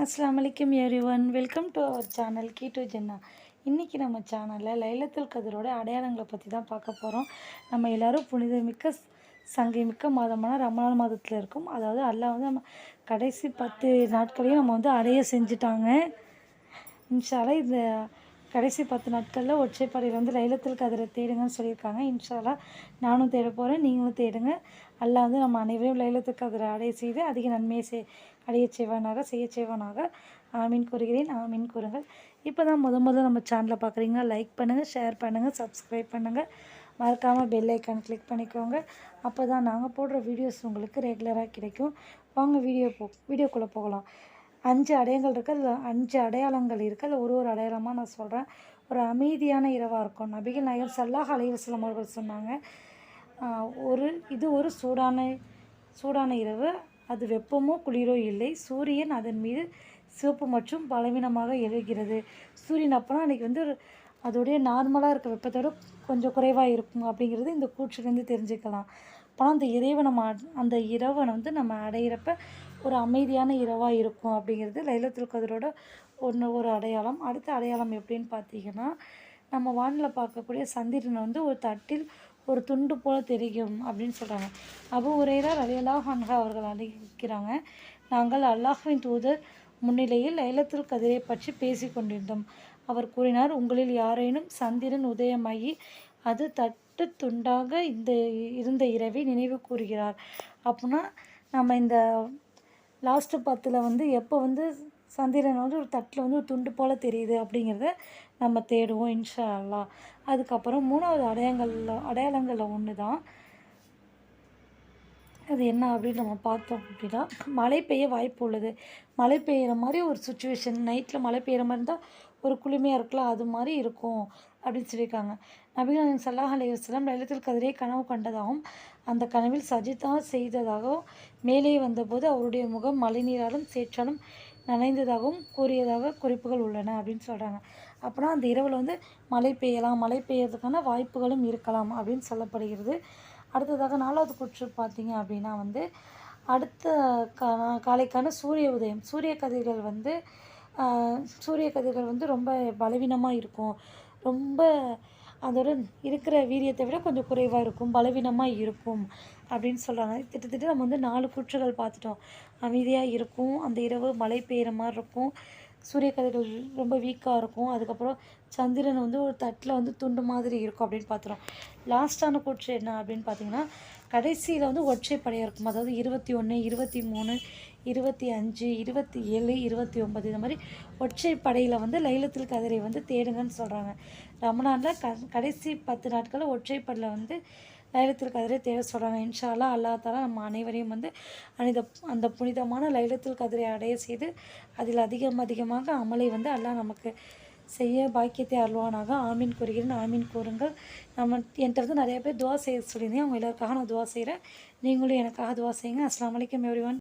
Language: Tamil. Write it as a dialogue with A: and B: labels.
A: அஸ்ஸலாமு அலைக்கும் everyone. Welcome to our channel key to ஜென்னா. இன்றைக்கி நம்ம சேனலில் லைலத்துல் கதிரோட அடையாளங்களை பற்றி தான் பார்க்க போகிறோம். நம்ம எல்லோரும் புனிதமிக்க சங்கைமிக்க மாதமான ரமலான் மாதத்தில் இருக்கும். அதாவது அல்லாஹ் வந்து நம்ம கடைசி 10 நாட்களையும் நம்ம வந்து அடைய செஞ்சுட்டாங்க. இன்ஷா அல்லாஹ் இந்த கடைசி 10 நாட்களில் ஒற்றைப்படையில் வந்து லைலத்துல் கதிரை தேடுங்கன்னு சொல்லியிருக்காங்க. இன்ஷா அல்லாஹ் நானும் தேட போகிறேன், நீங்களும் தேடுங்க. அல்லாஹ் வந்து நம்ம அனைவரையும் லைலத்துல் கதிரை அடைய செய்து அதிக நன்மையை அடைய செய்வானாக, செய்ய செய்வானாக. ஆமீன் கூறுகிறேன், ஆமீன் கூறுங்கள். இப்போ தான் முதல்ல நம்ம சேனலை பார்க்குறீங்கன்னா லைக் பண்ணுங்கள், ஷேர் பண்ணுங்கள், சப்ஸ்கிரைப் பண்ணுங்கள். மறக்காமல் பெல் ஐக்கான் கிளிக் பண்ணிக்கோங்க. அப்போ தான் நாங்கள் போடுற வீடியோஸ் உங்களுக்கு ரெகுலராக கிடைக்கும். வாங்க வீடியோக்குள்ளே போகலாம். 5 அடையாளங்கள் இருக்குது. அதில் 5 அடையாளங்கள் இருக்குது. அதில் ஒரு அடையாளமாக நான் சொல்கிறேன். ஒரு அமைதியான இரவாக இருக்கும். நபிகள் நாயகம் ஸல்லல்லாஹு அலைஹி வஸல்லம் அவர்கள் சொன்னாங்க, இது ஒரு சூடான இரவு. அது வெப்பமோ குளிரோ இல்லை. சூரியன் அதன் மீது சிவப்பு மற்றும் பலவீனமாக எழுகிறது. சூரியன் அப்போனா அன்றைக்கி வந்து அதோடைய நார்மலாக இருக்க வெப்பத்தோடு கொஞ்சம் குறைவாக இருக்கும் அப்படிங்கிறது இந்த கூற்றிலேருந்து தெரிஞ்சுக்கலாம். அப்போனா அந்த இரவை வந்து நம்ம அடையிறப்ப ஒரு அமைதியான இரவாக இருக்கும் அப்படிங்கிறது லைலத்துல் கதிரோட ஒரு அடையாளம். அடுத்த அடையாளம் எப்படின்னு பார்த்தீங்கன்னா, நம்ம வானில் பார்க்கக்கூடிய சந்திரனை வந்து ஒரு தட்டில் ஒரு துண்டு போல் தெரியும் அப்படின்னு சொல்கிறாங்க. அபூ ஹுரைரா ரலியல்லாஹு அன்ஹு அவர்கள் அறிவிக்கிறாங்க, நாங்கள் அல்லாஹ்வின் தூதர் முன்னிலையில் லைலத்துல் கதிரை பற்றி பேசி கொண்டிருந்தோம். அவர் கூறினார், உங்களில் யாரேனும் சந்திரன் உதயமாகி அது தட்டு துண்டாக இருந்த இரவை நினைவு கூறுகிறார். அப்படின்னா நம்ம இந்த லாஸ்ட்டு 10 வந்து எப்போ வந்து சந்திரன் வந்து ஒரு தட்டில் வந்து ஒரு துண்டு போல் தெரியுது அப்படிங்கிறத நம்ம தேடுவோம் இன்ஷா அல்லாஹ். அதுக்கப்புறம் 3வது அடையாளங்களில் ஒன்று தான். அது என்ன அப்படின்னு நம்ம பார்த்தோம் அப்படின்னா, மழை பெய்ய வாய்ப்பு உள்ளது. மழை பெய்கிற மாதிரி ஒரு சுச்சுவேஷன், நைட்டில் மழை பெய்கிற மாதிரி இருந்தால் ஒரு குளுமையாக இருக்கலாம், அது மாதிரி இருக்கும் அப்படின்னு சொல்லியிருக்காங்க. நபிகள் நாயகம் ஸல்லல்லாஹு அலைஹி வஸல்லம் லைலத்துல் கதிரை கனவு கண்டதாகவும் அந்த கனவில் சஜிதா செய்ததாகவும் மேலே வந்தபோது அவருடைய முகம் மழைநீராலும் சேற்றாலும் நனைந்ததாகவும் கூறியதாக குறிப்புகள் உள்ளன அப்படின்னு சொல்கிறாங்க. அப்படின்னா அந்த இரவில் வந்து மழை பெய்யறதுக்கான வாய்ப்புகளும் இருக்கலாம் அப்படின்னு சொல்லப்படுகிறது. அடுத்ததாக 4வது கூற்று பார்த்தீங்க அப்படின்னா வந்து, அடுத்த காலைக்கான சூரிய உதயம். சூரிய கதிர்கள் வந்து ரொம்ப பலவீனமாக இருக்கும். ரொம்ப அதோட இருக்கிற வீரியத்தை விட கொஞ்சம் குறைவாக இருக்கும், பலவீனமாக இருக்கும் அப்படின்னு சொல்கிறாங்க. கிட்டத்தட்ட நம்ம வந்து 4 கூற்றுகள் பார்த்துட்டோம். அமைதியாக இருக்கும், அந்த இரவு மழை பெய்கிற மாதிரி இருக்கும், சூரிய கதிர்கள் ரொம்ப வீக்காக இருக்கும், அதுக்கப்புறம் சந்திரன் வந்து ஒரு தட்டில் வந்து துண்டு மாதிரி இருக்கும் அப்படின்னு பார்த்துறோம். லாஸ்ட்டான கூற்று என்ன அப்படின்னு பார்த்தீங்கன்னா, கடைசியில் வந்து ஒற்றைப்படையாக இருக்கும். அதாவது 21, 23, 25, 27, 29 இந்த மாதிரி ஒற்றைப்படையில் வந்து லைலத்துல் கதிரை வந்து தேடுங்கன்னு சொல்கிறாங்க. ரமலானில் கடைசி 10 நாட்களில் ஒற்றைப்படையில் வந்து லைலத்துல் கதிரை தேட சொல்கிறாங்க. இன்ஷா அல்லாஹ் அல்லாஹ் தஆலா நம்ம அனைவரையும் வந்து அந்த புனிதமான லைலத்துல் கதிரை அடைய செய்து அதில் அதிகமாக அமலை வந்து அல்லாஹ் நமக்கு செய்ய பாக்கியத்தை அருள்வானாக. ஆமீன் கூறுகிறேன், ஆமீன் கூறுங்கள். என்கிட்ட வந்து நிறைய பேர் துவா செய்ய சொல்லியிருந்தேன். அவங்க எல்லாருக்காக நான் துவா செய்கிறேன். நீங்களும் எனக்காக துவா செய்யுங்க. அஸ்ஸலாமு அலைக்கும் எவ்ரிவன்.